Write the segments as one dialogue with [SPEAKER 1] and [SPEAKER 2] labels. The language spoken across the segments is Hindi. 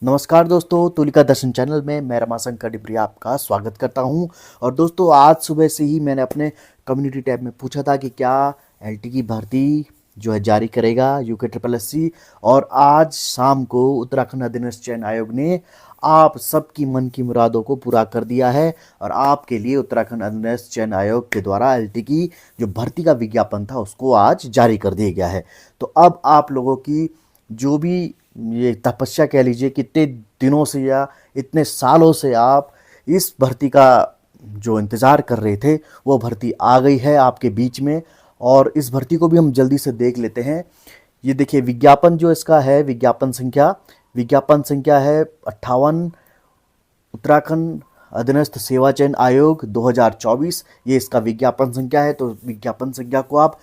[SPEAKER 1] नमस्कार दोस्तों, तुलिका दर्शन चैनल में मैं रमाशंकर डिबरी आपका स्वागत करता हूं। और दोस्तों, आज सुबह से ही मैंने अपने कम्युनिटी टैब में पूछा था कि क्या एलटी की भर्ती जो है जारी करेगा यूके ट्रिपल एससी। और आज शाम को उत्तराखंड अधीनस्थ चयन आयोग ने आप सबकी मन की मुरादों को पूरा कर दिया है और आपके लिए उत्तराखंड अधीनस्थ चयन आयोग के द्वारा एलटी की जो भर्ती का विज्ञापन था उसको आज जारी कर दिया गया है। तो अब आप लोगों की जो भी ये तपस्या कह लीजिए, कितने दिनों से या इतने सालों से आप इस भर्ती का जो इंतज़ार कर रहे थे वो भर्ती आ गई है आपके बीच में। और इस भर्ती को भी हम जल्दी से देख लेते हैं। ये देखिए, विज्ञापन जो इसका है, विज्ञापन संख्या है 58, उत्तराखंड अधीनस्थ सेवा चयन आयोग 2024, ये इसका विज्ञापन संख्या है। तो विज्ञापन संख्या को आप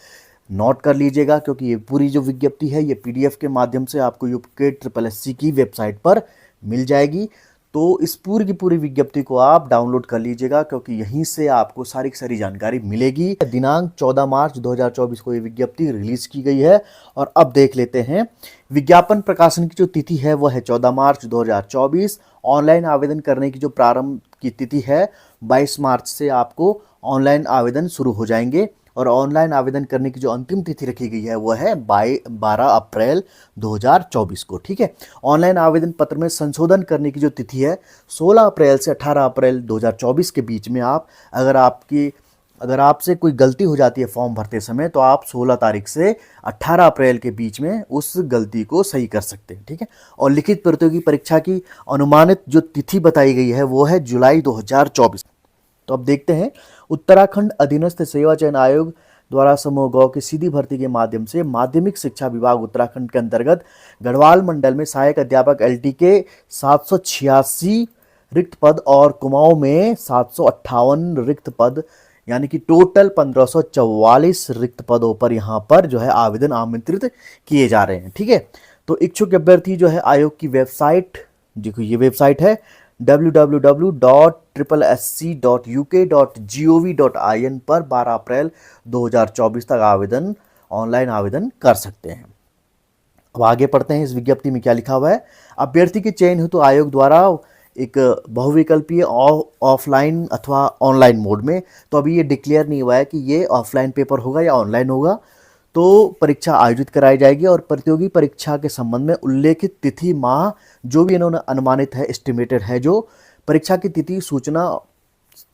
[SPEAKER 1] नोट कर लीजिएगा, क्योंकि ये पूरी जो विज्ञप्ति है ये पीडीएफ के माध्यम से आपको यूके ट्रिपल एससी की वेबसाइट पर मिल जाएगी। तो इस पूरी की पूरी विज्ञप्ति को आप डाउनलोड कर लीजिएगा, क्योंकि यहीं से आपको सारी की सारी जानकारी मिलेगी। दिनांक 14 मार्च 2024 को ये विज्ञप्ति रिलीज की गई है। और अब देख लेते हैं, विज्ञापन प्रकाशन की जो तिथि है वो है 14 मार्च 2024। ऑनलाइन आवेदन करने की जो प्रारंभ की तिथि है 22 मार्च से आपको ऑनलाइन आवेदन शुरू हो जाएंगे। और ऑनलाइन आवेदन करने की जो अंतिम तिथि रखी गई है वो है 12 अप्रैल 2024 को। ठीक है, ऑनलाइन आवेदन पत्र में संशोधन करने की जो तिथि है 16 अप्रैल से 18 अप्रैल 2024 के बीच में आप अगर आपसे कोई गलती हो जाती है फॉर्म भरते समय, तो आप 16 तारीख से 18 अप्रैल के बीच में उस गलती को सही कर सकते हैं। ठीक है, और लिखित प्रतियोगी परीक्षा की अनुमानित जो तिथि बताई गई है वो है जुलाई 2024। तो अब देखते हैं, उत्तराखंड अधीनस्थ सेवा चयन आयोग द्वारा समूह गौ की सीधी भर्ती के माध्यम से माध्यमिक शिक्षा विभाग उत्तराखंड के अंतर्गत गढ़वाल मंडल में सहायक अध्यापक एलटी के 786 रिक्त पद और कुमाऊं में 758 रिक्त पद, यानी कि टोटल 1544 रिक्त पदों पर यहाँ पर जो है आवेदन आमंत्रित किए जा रहे हैं। ठीक है, तो इच्छुक अभ्यर्थी जो है आयोग की वेबसाइट, देखो ये वेबसाइट है www.triplesc.uk.gov.in पर 12 अप्रैल 2024 तक ऑनलाइन आवेदन कर सकते हैं। अब आगे पढ़ते हैं, इस विज्ञप्ति में क्या लिखा हुआ है। अभ्यर्थी के चयन हेतु आयोग द्वारा एक बहुविकल्पीय ऑफलाइन अथवा ऑनलाइन मोड में, तो अभी ये डिक्लेयर नहीं हुआ है कि ये ऑफलाइन पेपर होगा या ऑनलाइन होगा, तो परीक्षा आयोजित कराई जाएगी। और प्रतियोगी परीक्षा के संबंध में उल्लेखित तिथि माह जो भी इन्होंने अनुमानित है, एस्टिमेटेड है, जो परीक्षा की तिथि सूचना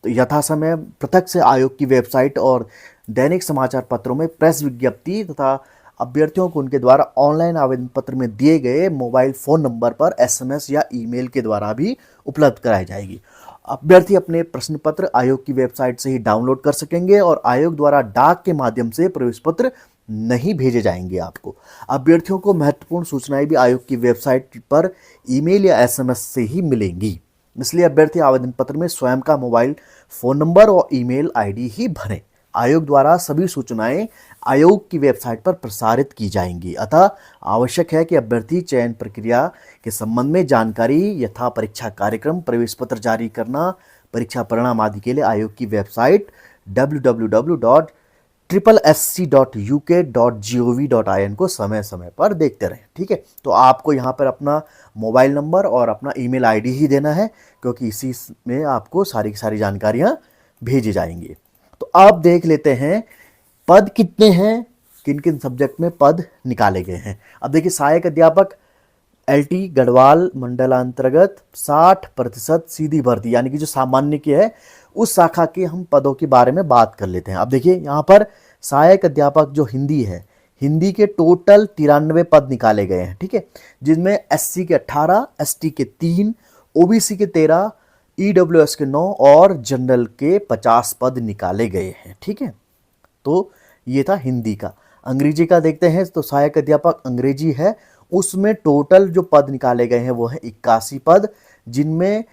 [SPEAKER 1] यथा समय पृथक से आयोग की वेबसाइट और दैनिक समाचार पत्रों में प्रेस विज्ञप्ति तथा अभ्यर्थियों को उनके द्वारा ऑनलाइन आवेदन पत्र में दिए गए मोबाइल फोन नंबर पर एसएमएस या ईमेल के द्वारा भी उपलब्ध कराई जाएगी। अभ्यर्थी अपने प्रश्न पत्र आयोग की वेबसाइट से ही डाउनलोड कर सकेंगे और आयोग द्वारा डाक के माध्यम से प्रवेश पत्र नहीं भेजे जाएंगे आपको। अभ्यर्थियों को महत्वपूर्ण सूचनाएं भी आयोग की वेबसाइट पर ईमेल या एसएमएस से ही मिलेंगी, इसलिए अभ्यर्थी आवेदन पत्र में स्वयं का मोबाइल फोन नंबर और ईमेल आईडी ही भरें। आयोग द्वारा सभी सूचनाएं आयोग की वेबसाइट पर प्रसारित की जाएंगी, अतः आवश्यक है कि अभ्यर्थी चयन प्रक्रिया के संबंध में जानकारी यथा परीक्षा कार्यक्रम, प्रवेश पत्र जारी करना, परीक्षा परिणाम आदि के लिए आयोग की वेबसाइट www.triplesc.uk.gov.in को समय समय पर देखते रहें। ठीक है, तो आपको यहाँ पर अपना मोबाइल नंबर और अपना ईमेल आईडी ही देना है, क्योंकि इसी में आपको सारी की सारी जानकारियाँ भेजी जाएंगी। तो अब देख लेते हैं पद कितने हैं, किन किन सब्जेक्ट में पद निकाले गए हैं। अब देखिए, सहायक अध्यापक एलटी गढ़वाल मंडलांतर्गत 60% सीधी भर्ती, यानी कि जो सामान्य की है उस शाखा के हम पदों के बारे में बात कर लेते हैं। अब देखिए, यहाँ पर सहायक अध्यापक जो हिंदी है, हिंदी के टोटल 93 पद निकाले गए हैं। ठीक है, जिनमें एससी के 18, एसटी के 3, ओबीसी के 13, ईडब्ल्यूएस के 9 और जनरल के 50 पद निकाले गए हैं। ठीक है, तो ये था हिंदी का। अंग्रेजी का देखते हैं, तो सहायक अध्यापक अंग्रेजी है, उसमें टोटल जो पद निकाले गए हैं वो है 81 पद, जिनमें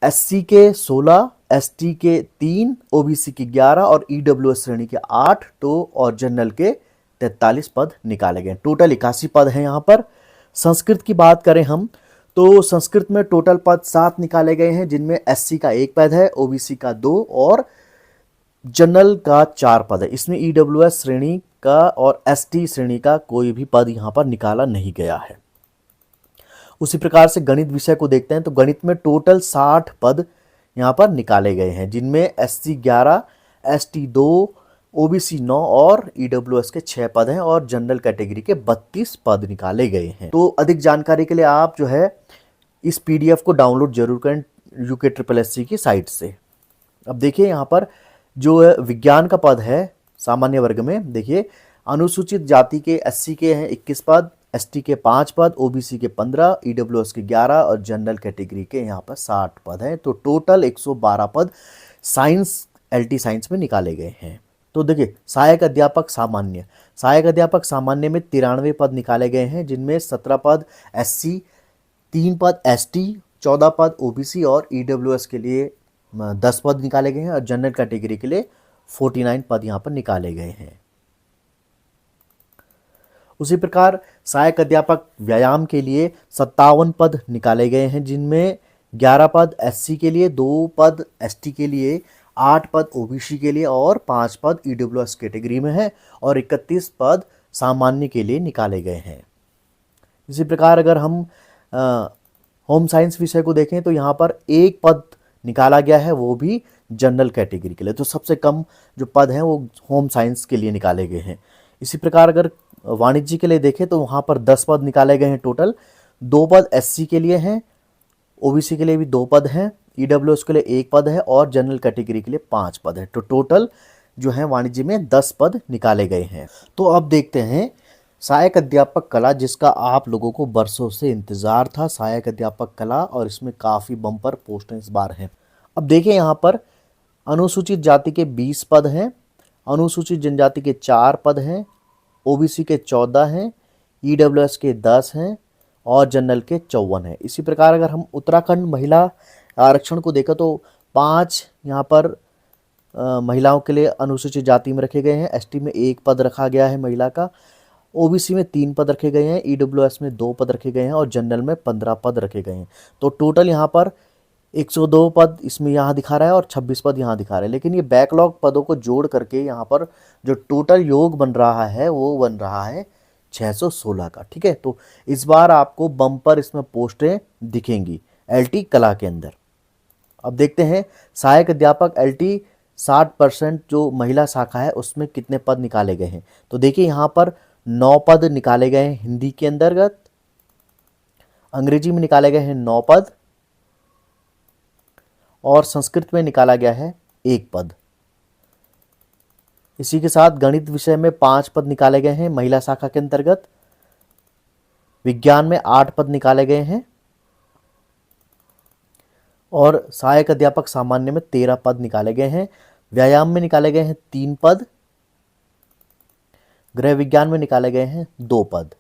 [SPEAKER 1] एससी के 16, एसटी के 3, ओबीसी के 11 और ईडब्ल्यूएस श्रेणी के 8 तो और जनरल के 43 पद निकाले गए। टोटल 81 पद हैं यहाँ पर। संस्कृत की बात करें हम, तो संस्कृत में टोटल पद 7 निकाले गए हैं, जिनमें एससी का 1 पद है, ओबीसी का 2 और जनरल का 4 पद है। इसमें ईडब्ल्यूएस श्रेणी का और एसटी श्रेणी का कोई भी पद यहाँ पर निकाला नहीं गया है। उसी प्रकार से गणित विषय को देखते हैं तो गणित में टोटल 60 पद यहाँ पर निकाले गए हैं, जिनमें एससी 11, एसटी 2, ओबीसी 9 और ईडब्ल्यूएस के 6 पद हैं और जनरल कैटेगरी के 32 पद निकाले गए हैं। तो अधिक जानकारी के लिए आप जो है इस पीडीएफ को डाउनलोड जरूर करें UKSSC की साइट से। अब देखिए यहाँ पर जो विज्ञान का पद है सामान्य वर्ग में, देखिए अनुसूचित जाति के एससी के हैं 21 पद, एसटी के 5 पद, ओबीसी के 15, ईडब्ल्यूएस के 11 और जनरल कैटेगरी के यहाँ पर 60 पद हैं। तो टोटल 112 पद साइंस एलटी साइंस में निकाले गए हैं। तो देखिए सहायक अध्यापक सामान्य में 93 पद निकाले गए हैं, जिनमें 17 पद एससी, 3 पद एसटी, 14 पद ओबीसी और ईडब्ल्यूएस के लिए 10 पद निकाले गए हैं और जनरल कैटेगरी के लिए 49 पद यहाँ पर निकाले गए हैं। उसी प्रकार सहायक अध्यापक व्यायाम के लिए 57 पद निकाले गए हैं, जिनमें 11 पद एससी के लिए, 2 पद एसटी के लिए, 8 पद ओबीसी के लिए और 5 पद ईडब्ल्यूएस कैटेगरी में है और 31 पद सामान्य के लिए निकाले गए हैं। इसी प्रकार अगर हम होम साइंस विषय को देखें तो यहाँ पर 1 पद निकाला गया है, वो भी जनरल कैटेगरी के लिए। तो सबसे कम जो पद हैं वो होम साइंस के लिए निकाले गए हैं। इसी प्रकार अगर वाणिज्य के लिए देखें तो वहाँ पर 10 पद निकाले गए हैं टोटल, 2 पद एससी के लिए हैं, ओबीसी के लिए भी 2 पद हैं, ईडब्ल्यूएस के लिए 1 पद है और जनरल कैटेगरी के लिए 5 पद है। तो टोटल जो है वाणिज्य में 10 पद निकाले गए हैं। तो अब देखते हैं सहायक अध्यापक कला, जिसका आप लोगों को बरसों से इंतजार था, सहायक अध्यापक कला, और इसमें काफ़ी बम्पर पोस्टें इस बार हैं। अब देखिए यहाँ पर अनुसूचित जाति के 20 पद हैं, अनुसूचित जनजाति के 4 पद हैं, ओबीसी के 14 हैं, ईडब्ल्यूएस के 10 हैं और जनरल के 54 हैं। इसी प्रकार अगर हम उत्तराखंड महिला आरक्षण को देखा तो 5 यहाँ पर महिलाओं के लिए अनुसूचित जाति में रखे गए हैं, एसटी में 1 पद रखा गया है महिला का, ओबीसी में 3 पद रखे गए हैं, ईडब्ल्यूएस में 2 पद रखे गए हैं और जनरल में 15 पद रखे गए हैं। तो टोटल यहाँ पर 102 पद इसमें यहाँ दिखा रहा है और 26 पद यहाँ दिखा रहा है, लेकिन ये बैकलॉग पदों को जोड़ करके यहाँ पर जो टोटल योग बन रहा है वो बन रहा है 616 का। ठीक है, तो इस बार आपको बम्पर इसमें पोस्टें दिखेंगी एलटी कला के अंदर। अब देखते हैं सहायक अध्यापक एलटी 60% जो महिला शाखा है उसमें कितने पद निकाले गए हैं। तो देखिए यहाँ पर 9 पद निकाले गए हैं हिंदी के अंतर्गत, अंग्रेजी में निकाले गए हैं 9 पद और संस्कृत में निकाला गया है 1 पद। इसी के साथ गणित विषय में 5 पद निकाले गए हैं महिला शाखा के अंतर्गत, विज्ञान में 8 पद निकाले गए हैं और सहायक अध्यापक सामान्य में 13 पद निकाले गए हैं, व्यायाम में निकाले गए हैं 3 पद, गृह विज्ञान में निकाले गए हैं 2 पद,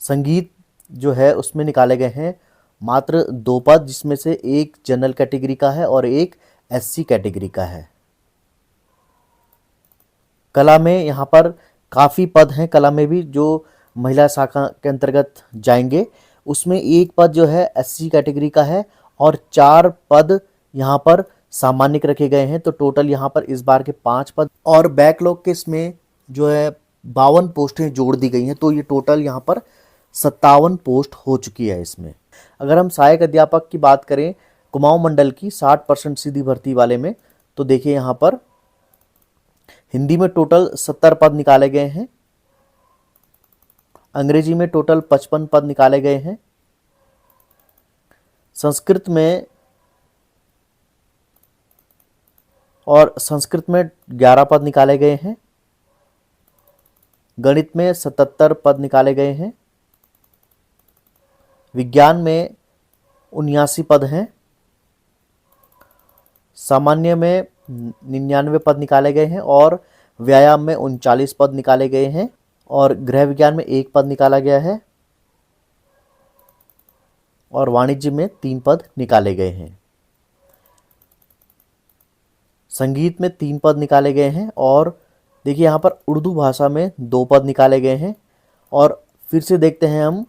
[SPEAKER 1] संगीत जो है उसमें निकाले गए हैं मात्र 2 पद, जिसमें से 1 जनरल कैटेगरी का है और 1 एससी कैटेगरी का है। कला में यहाँ पर काफ़ी पद हैं, कला में भी जो महिला शाखा के अंतर्गत जाएंगे उसमें 1 पद जो है एससी कैटेगरी का है और 4 पद यहाँ पर सामान्य रखे गए हैं। तो टोटल यहाँ पर इस बार के 5 पद और बैकलॉग के इसमें जो है 52 पोस्टें जोड़ दी गई हैं, तो ये टोटल यहाँ पर 57 पोस्ट हो चुकी है इसमें। अगर हम सहायक अध्यापक की बात करें कुमाऊं मंडल की 60% सीधी भर्ती वाले में, तो देखिए यहाँ पर हिंदी में टोटल 70 पद निकाले गए हैं, अंग्रेजी में टोटल 55 पद निकाले गए हैं, संस्कृत में 11 पद निकाले गए हैं, गणित में 77 पद निकाले गए हैं, विज्ञान में 79 पद हैं, सामान्य में 99 पद निकाले गए हैं और व्यायाम में 39 पद निकाले गए हैं और गृह विज्ञान में 1 पद निकाला गया है और वाणिज्य में 3 पद निकाले गए हैं। संगीत में 3 पद निकाले गए हैं और देखिए यहाँ पर उर्दू भाषा में 2 पद निकाले गए हैं। और फिर से देखते हैं हम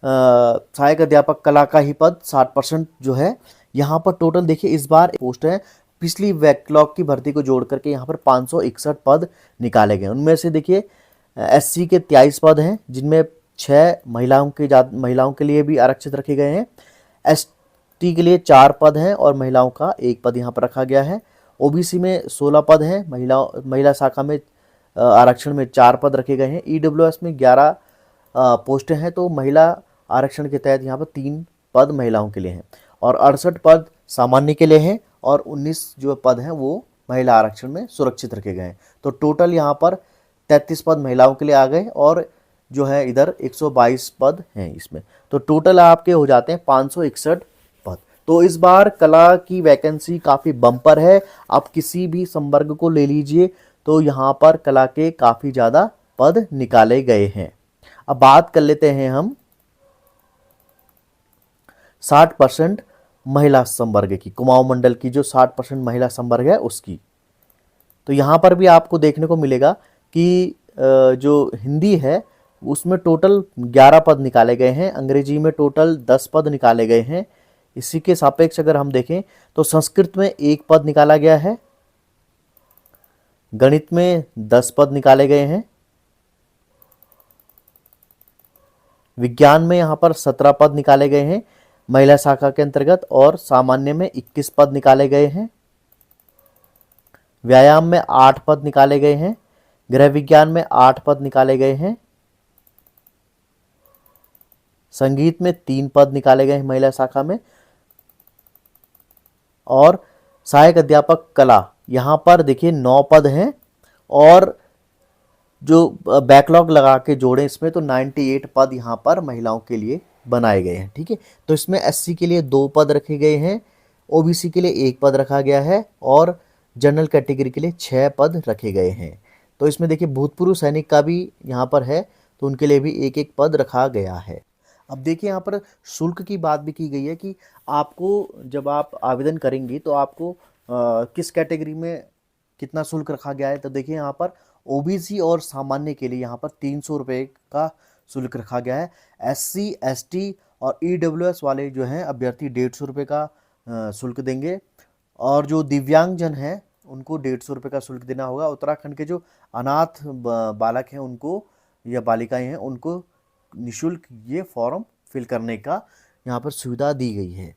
[SPEAKER 1] सहायक अध्यापक कला का ही पद 60% जो है यहाँ पर टोटल देखिए इस बार पोस्ट है, पिछली बैकलॉग की भर्ती को जोड़ करके यहाँ पर 561 पद निकाले गए। उनमें से देखिए एससी के 23 पद हैं, जिनमें 6 महिलाओं के लिए भी आरक्षित रखे गए हैं। एसटी के लिए 4 पद हैं और महिलाओं का 1 पद यहाँ पर रखा गया है। ओबीसी में 16 पद हैं, महिला शाखा में आरक्षण में 4 पद रखे गए हैं। ईडब्ल्यूएस में 11 पोस्टें हैं, तो महिला आरक्षण के तहत यहाँ पर 3 पद महिलाओं के लिए हैं और 68 पद सामान्य के लिए हैं और 19 जो पद हैं वो महिला आरक्षण में सुरक्षित रखे गए हैं। तो टोटल यहाँ पर 33 पद महिलाओं के लिए आ गए और जो है इधर 122 पद हैं इसमें। तो टोटल आपके हो जाते हैं 561 पद। तो इस बार कला की वैकेंसी काफ़ी बम्पर है। आप किसी भी संवर्ग को ले लीजिए तो यहाँ पर कला के काफ़ी ज़्यादा पद निकाले गए हैं। अब बात कर लेते हैं हम 60% महिला संवर्ग की, कुमाऊं मंडल की जो 60% महिला संवर्ग है उसकी। तो यहाँ पर भी आपको देखने को मिलेगा कि जो हिंदी है उसमें टोटल 11 पद निकाले गए हैं, अंग्रेजी में टोटल 10 पद निकाले गए हैं। इसी के सापेक्ष अगर हम देखें तो संस्कृत में 1 पद निकाला गया है, गणित में 10 पद निकाले गए हैं, विज्ञान में यहाँ पर 17 पद निकाले गए हैं महिला शाखा के अंतर्गत और सामान्य में 21 पद निकाले गए हैं। व्यायाम में 8 पद निकाले गए हैं, गृह विज्ञान में 8 पद निकाले गए हैं, संगीत में 3 पद निकाले गए हैं महिला शाखा में और सहायक अध्यापक कला यहाँ पर देखिए 9 पद हैं और जो बैकलॉग लगा के जोड़े इसमें तो 98 पद यहाँ पर महिलाओं के लिए बनाए गए हैं। ठीक है, तो इसमें एससी के लिए 2 पद रखे गए हैं, ओबीसी के लिए 1 पद रखा गया है और जनरल कैटेगरी के लिए 6 पद रखे गए हैं। तो इसमें देखिए भूतपूर्व सैनिक का भी यहाँ पर है तो उनके लिए भी 1-1 पद रखा गया है। अब देखिए यहाँ पर शुल्क की बात भी की गई है कि आपको जब आप आवेदन करेंगे तो आपको किस कैटेगरी में कितना शुल्क रखा गया है। तो देखिए यहाँ पर ओबीसी और सामान्य के लिए यहाँ पर 300 रुपये का शुल्क रखा गया है। एससी, एसटी और ईडब्ल्यूएस वाले जो हैं अभ्यर्थी 150 रुपये का शुल्क देंगे और जो दिव्यांगजन हैं उनको 150 रुपये का शुल्क देना होगा। उत्तराखंड के जो अनाथ बालक हैं उनको या बालिकाएं हैं उनको निःशुल्क ये फॉर्म फिल करने का यहाँ पर सुविधा दी गई है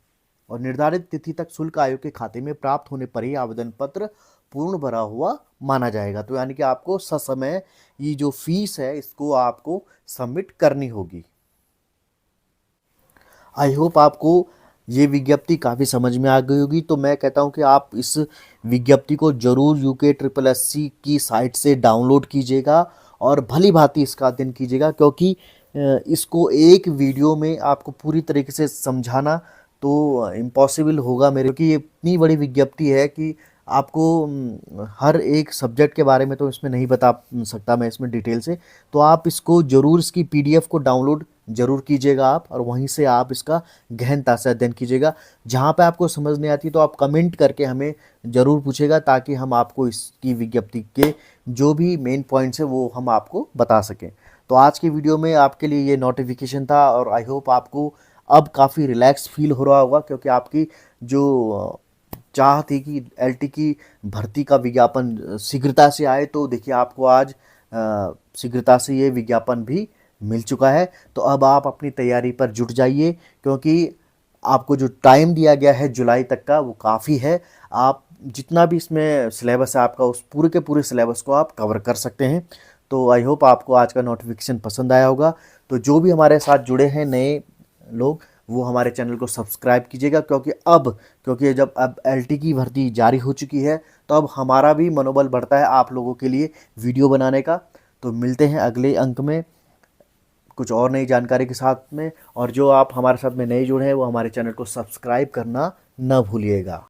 [SPEAKER 1] और निर्धारित तिथि तक शुल्क आयोग के खाते में प्राप्त होने पर ही आवेदन पत्र पूर्ण भरा हुआ माना जाएगा। तो यानी कि आपको ससमय ये जो फीस है इसको आपको सबमिट करनी होगी। आई होप आपको ये विज्ञप्ति काफ़ी समझ में आ गई होगी। तो मैं कहता हूँ कि आप इस विज्ञप्ति को जरूर UKSSC की साइट से डाउनलोड कीजिएगा और भली भांति इसका अध्ययन कीजिएगा, क्योंकि इसको एक वीडियो में आपको पूरी तरीके से समझाना तो इम्पॉसिबल होगा मेरे, क्योंकि ये इतनी बड़ी विज्ञप्ति है कि आपको हर एक सब्जेक्ट के बारे में तो इसमें नहीं बता सकता मैं इसमें डिटेल से। तो आप इसको ज़रूर इसकी PDF को डाउनलोड ज़रूर कीजिएगा आप और वहीं से आप इसका गहनता से अध्ययन कीजिएगा। जहाँ पे आपको समझ नहीं आती तो आप कमेंट करके हमें ज़रूर पूछेगा ताकि हम आपको इसकी विज्ञप्ति के जो भी मेन पॉइंट्स है वो हम आपको बता सकें। तो आज की वीडियो में आपके लिए ये नोटिफिकेशन था और आई होप आपको अब काफ़ी रिलैक्स फील हो रहा होगा, क्योंकि आपकी जो चाह थी कि LT की भर्ती का विज्ञापन शीघ्रता से आए, तो देखिए आपको आज शीघ्रता से ये विज्ञापन भी मिल चुका है। तो अब आप अपनी तैयारी पर जुट जाइए, क्योंकि आपको जो टाइम दिया गया है जुलाई तक का वो काफ़ी है। आप जितना भी इसमें सिलेबस है आपका उस पूरे के पूरे सिलेबस को आप कवर कर सकते हैं। तो आई होप आपको आज का नोटिफिकेशन पसंद आया होगा। तो जो भी हमारे साथ जुड़े हैं नए लोग वो हमारे चैनल को सब्सक्राइब कीजिएगा, क्योंकि जब अब LT की भर्ती जारी हो चुकी है तो अब हमारा भी मनोबल बढ़ता है आप लोगों के लिए वीडियो बनाने का। तो मिलते हैं अगले अंक में कुछ और नई जानकारी के साथ में, और जो आप हमारे साथ में नए जुड़े हैं वो हमारे चैनल को सब्सक्राइब करना न भूलिएगा।